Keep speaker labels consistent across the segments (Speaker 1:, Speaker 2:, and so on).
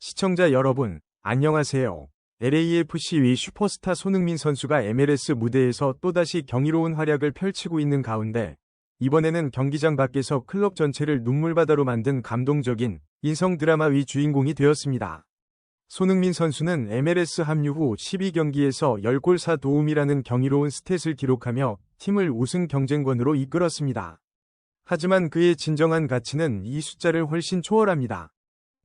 Speaker 1: 시청자 여러분, 안녕하세요. LAFC 위 슈퍼스타 손흥민 선수가 MLS 무대에서 또다시 경이로운 활약을 펼치고 있는 가운데 이번에는 경기장 밖에서 클럽 전체를 눈물바다로 만든 감동적인 인성 드라마 위 주인공이 되었습니다. 손흥민 선수는 MLS 합류 후 12경기에서 10골 4도움이라는 경이로운 스탯을 기록하며 팀을 우승 경쟁권으로 이끌었습니다. 하지만 그의 진정한 가치는 이 숫자를 훨씬 초월합니다.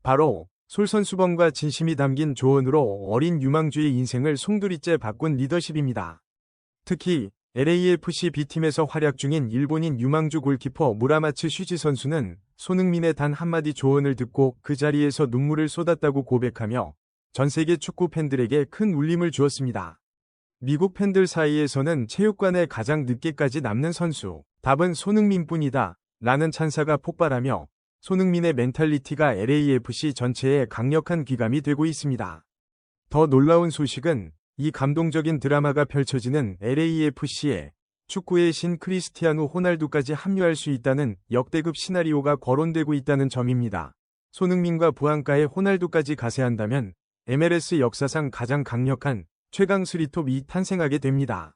Speaker 1: 바로 솔선수범과 진심이 담긴 조언으로 어린 유망주의 인생을 송두리째 바꾼 리더십입니다. 특히 LAFC B팀에서 활약 중인 일본인 유망주 골키퍼 무라마츠 슈지 선수는 손흥민의 단 한마디 조언을 듣고 그 자리에서 눈물을 쏟았다고 고백하며 전세계 축구 팬들에게 큰 울림을 주었습니다. 미국 팬들 사이에서는 체육관에 가장 늦게까지 남는 선수, 답은 손흥민뿐이다 라는 찬사가 폭발하며 손흥민의 멘탈리티가 LAFC 전체에 강력한 귀감이 되고 있습니다. 더 놀라운 소식은 이 감동적인 드라마가 펼쳐지는 LAFC에 축구의 신 크리스티아누 호날두까지 합류할 수 있다는 역대급 시나리오가 거론되고 있다는 점입니다. 손흥민과 부안가의 호날두까지 가세한다면 MLS 역사상 가장 강력한 최강 3톱이 탄생하게 됩니다.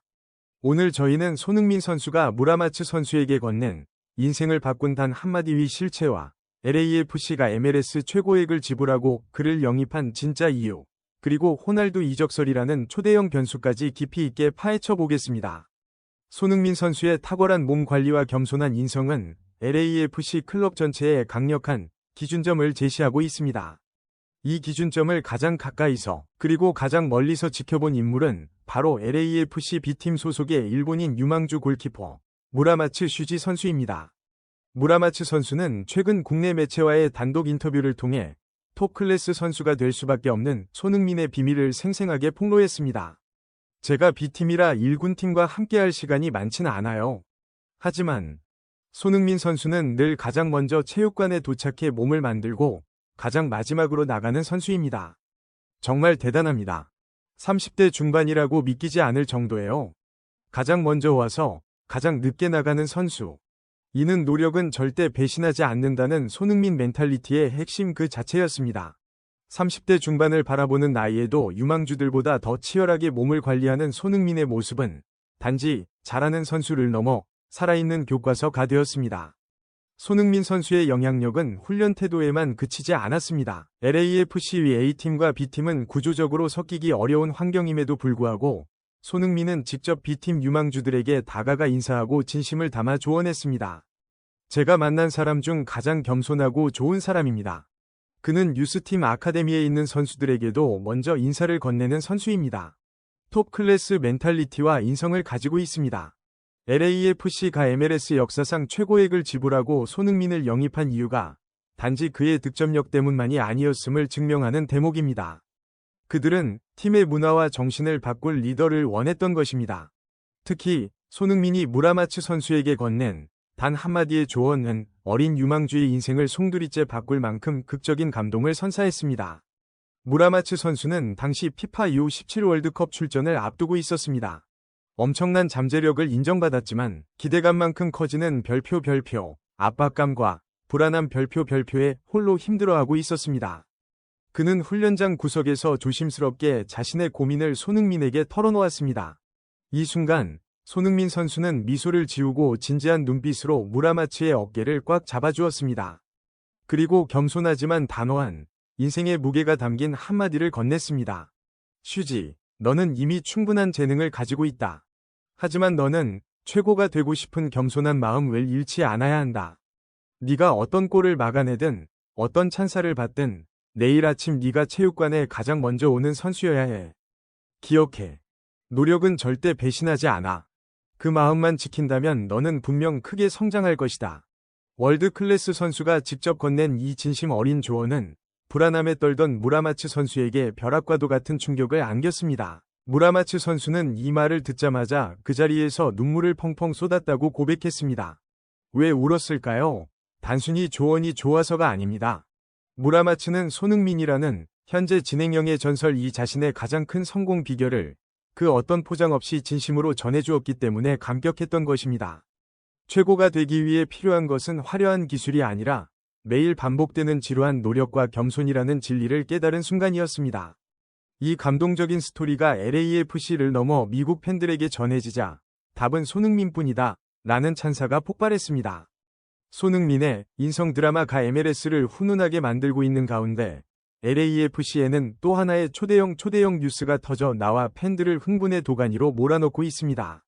Speaker 1: 오늘 저희는 손흥민 선수가 무라마츠 선수에게 건넨 인생을 바꾼 단 한마디 위 실체와 LAFC가 MLS 최고액을 지불하고 그를 영입한 진짜 이유, 그리고 호날두 이적설이라는 초대형 변수까지 깊이 있게 파헤쳐 보겠습니다. 손흥민 선수의 탁월한 몸 관리와 겸손한 인성은 LAFC 클럽 전체에 강력한 기준점을 제시하고 있습니다. 이 기준점을 가장 가까이서 그리고 가장 멀리서 지켜본 인물은 바로 LAFC B팀 소속의 일본인 유망주 골키퍼 무라마츠 슈지 선수입니다. 무라마츠 선수는 최근 국내 매체와의 단독 인터뷰를 통해 톱클래스 선수가 될 수밖에 없는 손흥민의 비밀을 생생하게 폭로했습니다. 제가 B팀이라 1군팀과 함께할 시간이 많지는 않아요. 하지만 손흥민 선수는 늘 가장 먼저 체육관에 도착해 몸을 만들고 가장 마지막으로 나가는 선수입니다. 정말 대단합니다. 30대 중반이라고 믿기지 않을 정도예요. 가장 먼저 와서 가장 늦게 나가는 선수. 이는 노력은 절대 배신하지 않는다는 손흥민 멘탈리티의 핵심 그 자체였습니다. 30대 중반을 바라보는 나이에도 유망주들보다 더 치열하게 몸을 관리하는 손흥민의 모습은 단지 잘하는 선수를 넘어 살아있는 교과서가 되었습니다. 손흥민 선수의 영향력은 훈련 태도에만 그치지 않았습니다. LAFC A팀과 B팀은 구조적으로 섞이기 어려운 환경임에도 불구하고 손흥민은 직접 B팀 유망주들에게 다가가 인사하고 진심을 담아 조언했습니다. 제가 만난 사람 중 가장 겸손하고 좋은 사람입니다. 그는 유스팀 아카데미에 있는 선수들에게도 먼저 인사를 건네는 선수입니다. 톱 클래스 멘탈리티와 인성을 가지고 있습니다. LAFC가 MLS 역사상 최고액을 지불하고 손흥민을 영입한 이유가 단지 그의 득점력 때문만이 아니었음을 증명하는 대목입니다. 그들은 팀의 문화와 정신을 바꿀 리더를 원했던 것입니다. 특히 손흥민이 무라마츠 선수에게 건넨 단 한마디의 조언은 어린 유망주의 인생을 송두리째 바꿀 만큼 극적인 감동을 선사했습니다. 무라마츠 선수는 당시 피파 U17 월드컵 출전을 앞두고 있었습니다. 엄청난 잠재력을 인정받았지만 기대감만큼 커지는 별표, 압박감과 불안한 별표에 홀로 힘들어하고 있었습니다. 그는 훈련장 구석에서 조심스럽게 자신의 고민을 손흥민에게 털어놓았습니다. 이 순간 손흥민 선수는 미소를 지우고 진지한 눈빛으로 무라마츠의 어깨를 꽉 잡아주었습니다. 그리고 겸손하지만 단호한 인생의 무게가 담긴 한마디를 건넸습니다. 슈지, 너는 이미 충분한 재능을 가지고 있다. 하지만 너는 최고가 되고 싶은 겸손한 마음을 잃지 않아야 한다. 네가 어떤 골을 막아내든 어떤 찬사를 받든 내일 아침 네가 체육관에 가장 먼저 오는 선수여야 해. 기억해. 노력은 절대 배신하지 않아. 그 마음만 지킨다면 너는 분명 크게 성장할 것이다. 월드 클래스 선수가 직접 건넨 이 진심 어린 조언은 불안함에 떨던 무라마츠 선수에게 벼락과도 같은 충격을 안겼습니다. 무라마츠 선수는 이 말을 듣자마자 그 자리에서 눈물을 펑펑 쏟았다고 고백했습니다. 왜 울었을까요? 단순히 조언이 좋아서가 아닙니다. 무라마츠는 손흥민이라는 현재 진행형의 전설 이 자신의 가장 큰 성공 비결을 그 어떤 포장 없이 진심으로 전해주었기 때문에 감격했던 것입니다. 최고가 되기 위해 필요한 것은 화려한 기술이 아니라 매일 반복되는 지루한 노력과 겸손이라는 진리를 깨달은 순간이었습니다. 이 감동적인 스토리가 LAFC를 넘어 미국 팬들에게 전해지자 답은 손흥민뿐이다 라는 찬사가 폭발했습니다. 손흥민의 인성 드라마가 MLS를 훈훈하게 만들고 있는 가운데 LAFC에는 또 하나의 초대형 뉴스가 터져 나와 팬들을 흥분의 도가니로 몰아넣고 있습니다.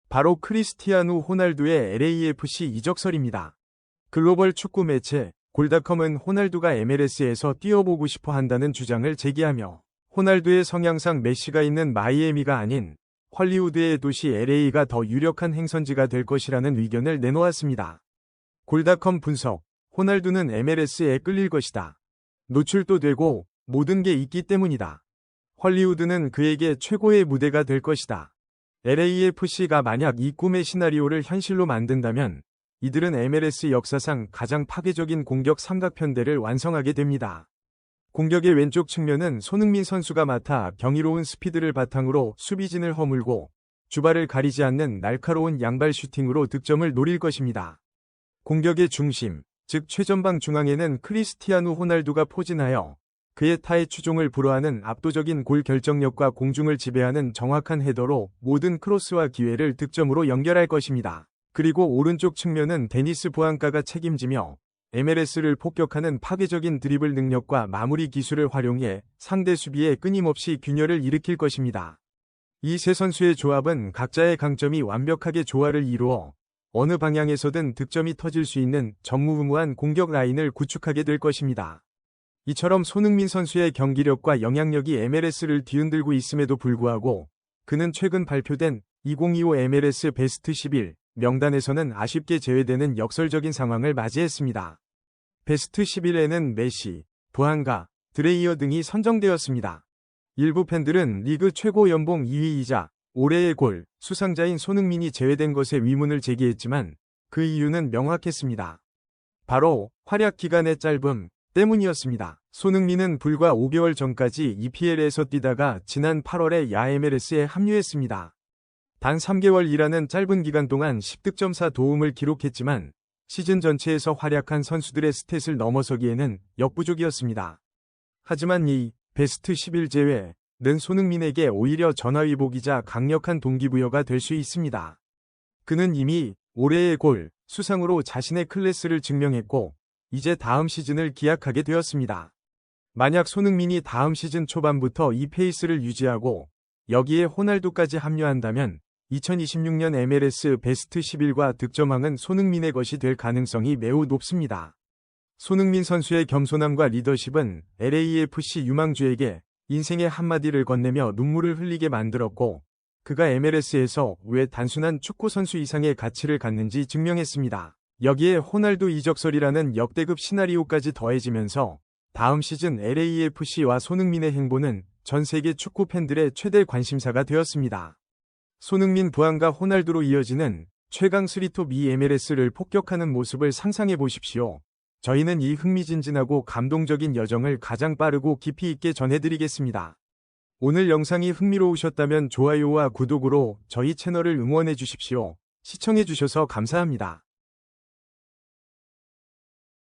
Speaker 1: 바로 크리스티아누 호날두의 LAFC 이적설입니다. 글로벌 축구 매체 골닷컴은 호날두가 MLS에서 뛰어보고 싶어 한다는 주장을 제기하며 호날두의 성향상 메시가 있는 마이애미가 아닌 헐리우드의 도시 LA가 더 유력한 행선지가 될 것이라는 의견을 내놓았습니다. 골닷컴 분석, 호날두는 MLS에 끌릴 것이다. 노출도 되고 모든 게 있기 때문이다. 헐리우드는 그에게 최고의 무대가 될 것이다. LAFC가 만약 이 꿈의 시나리오를 현실로 만든다면 이들은 MLS 역사상 가장 파괴적인 공격 삼각편대를 완성하게 됩니다. 공격의 왼쪽 측면은 손흥민 선수가 맡아 경이로운 스피드를 바탕으로 수비진을 허물고 주발을 가리지 않는 날카로운 양발 슈팅으로 득점을 노릴 것입니다. 공격의 중심, 즉 최전방 중앙에는 크리스티아누 호날두가 포진하여 그의 타의 추종을 불허하는 압도적인 골 결정력과 공중을 지배하는 정확한 헤더로 모든 크로스와 기회를 득점으로 연결할 것입니다. 그리고 오른쪽 측면은 데니스 부앙가가 책임지며 MLS를 폭격하는 파괴적인 드리블 능력과 마무리 기술을 활용해 상대 수비에 끊임없이 균열을 일으킬 것입니다. 이 세 선수의 조합은 각자의 강점이 완벽하게 조화를 이루어 어느 방향에서든 득점이 터질 수 있는 전무후무한 공격 라인을 구축하게 될 것입니다. 이처럼 손흥민 선수의 경기력과 영향력이 MLS를 뒤흔들고 있음에도 불구하고 그는 최근 발표된 2025 MLS 베스트 11 명단에서는 아쉽게 제외되는 역설적인 상황을 맞이했습니다. 베스트 11에는 메시, 부한가, 드레이어 등이 선정되었습니다. 일부 팬들은 리그 최고 연봉 2위이자 올해의 골 수상자인 손흥민이 제외된 것에 의문을 제기했지만 그 이유는 명확했습니다. 바로 활약 기간의 짧음 때문이었습니다. 손흥민은 불과 5개월 전까지 EPL에서 뛰다가 지난 8월에 야 MLS에 합류했습니다. 단 3개월이라는 짧은 기간 동안 10득점 4도움을 기록했지만 시즌 전체에서 활약한 선수들의 스탯을 넘어서기에는 역부족이었습니다. 하지만 이 베스트 11 제외는 손흥민에게 오히려 전화위복이자 강력한 동기부여가 될 수 있습니다. 그는 이미 올해의 골 수상으로 자신의 클래스를 증명했고 이제 다음 시즌을 기약하게 되었습니다. 만약 손흥민이 다음 시즌 초반부터 이 페이스를 유지하고 여기에 호날두까지 합류한다면 2026년 MLS 베스트 11과 득점왕은 손흥민의 것이 될 가능성이 매우 높습니다. 손흥민 선수의 겸손함과 리더십은 LAFC 유망주에게 인생의 한마디를 건네며 눈물을 흘리게 만들었고 그가 MLS에서 왜 단순한 축구 선수 이상의 가치를 갖는지 증명했습니다. 여기에 호날두 이적설이라는 역대급 시나리오까지 더해지면서 다음 시즌 LAFC와 손흥민의 행보는 전 세계 축구 팬들의 최대 관심사가 되었습니다. 손흥민 부한가 호날두로 이어지는 최강 3톱 MLS를 폭격하는 모습을 상상해 보십시오. 저희는 이 흥미진진하고 감동적인 여정을 가장 빠르고 깊이 있게 전해드리겠습니다. 오늘 영상이 흥미로우셨다면 좋아요와 구독으로 저희 채널을 응원해 주십시오. 시청해 주셔서 감사합니다.